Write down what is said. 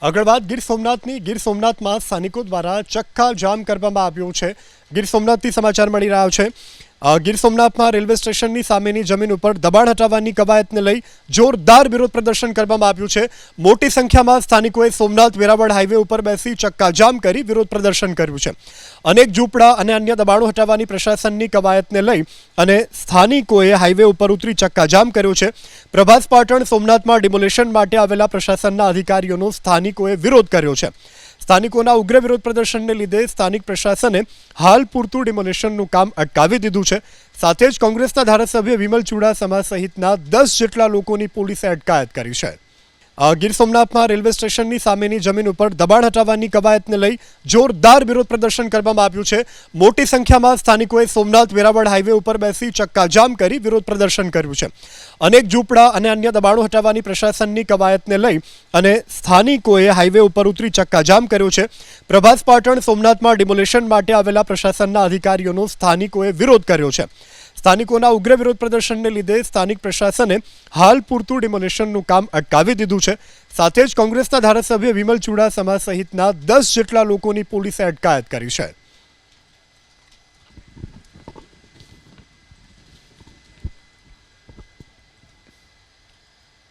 આગળ વાત ગીર સોમનાથની ગીર સોમનાથમાં સ્થાનિકો દ્વારા ચક્કા જામ કરવામાં આવ્યો છે। ગીર સોમનાથથી સમાચાર મળી રહ્યા છે। ગીર સોમનાથમાં રેલવે સ્ટેશનની સામેની જમીન ઉપર દબાણ હટાવવાની કવાયતને લઈ જોરદાર વિરોધ પ્રદર્શન કરવામાં આવ્યું છે। મોટી સંખ્યામાં સ્થાનિકોએ સોમનાથ વેરાવળ હાઈવે ઉપર બેસી ચક્કાજામ કરી વિરોધ પ્રદર્શન કર્યું છે। અનેક ઝૂંપડા અને અન્ય દબાણો હટાવવાની પ્રશાસનની કવાયતને લઈ અને સ્થાનિકોએ હાઈવે ઉપર ઉતરી ચક્કાજામ કર્યો છે। પ્રભાસ પાટણ સોમનાથમાં ડિમોલેશન માટે આવેલા પ્રશાસનના અધિકારીઓનો સ્થાનિકોએ વિરોધ કર્યો છે। સ્થાનિકોના ઉગ્ર વિરોધ પ્રદર્શનને લીધે સ્થાનિક પ્રશાસને હાલ પૂરતું ડિમોલેશનનું કામ અટકાવી દીધું છે। સાથે જ કોંગ્રેસના ધારાસભ્ય વિમલ ચુડાસમા સહિતના 10 જેટલા લોકોની પોલીસે અટકાયત કરી છે। ગીર સોમનાથમાં રેલવે સ્ટેશનની સામેની જમીન ઉપર દબાણ હટાવવાની કવાયતને લઈ જોરદાર વિરોધ પ્રદર્શન કરવામાં આવ્યું છે। મોટી સંખ્યામાં સ્થાનિકોએ સોમનાથ વેરાવળ હાઈવે ઉપર બેસી ચક્કાજામ કરી વિરોધ પ્રદર્શન કર્યું છે। અનેક ઝૂંપડા અને અન્ય દબાણો હટાવવાની પ્રશાસનની કવાયતને લઈ અને સ્થાનિકોએ હાઈવે ઉપર ઉતરી ચક્કાજામ કર્યો છે। પ્રભાસ પાટણ સોમનાથમાં ડિમોલેશન માટે આવેલા પ્રશાસનના અધિકારીઓનો સ્થાનિકોએ વિરોધ કર્યો છે। સ્થાનિકોના ઉગ્ર વિરોધ પ્રદર્શનને લીધે સ્થાનિક પ્રશાસને હાલ પૂરતું ડિમોલેશનનું કામ અટકાવી દીધું છે। સાથે જ કોંગ્રેસના ધારાસભ્ય વિમલ ચુડાસમા સહિતના 10 જેટલા લોકોની પોલીસે અટકાયત કરી છે।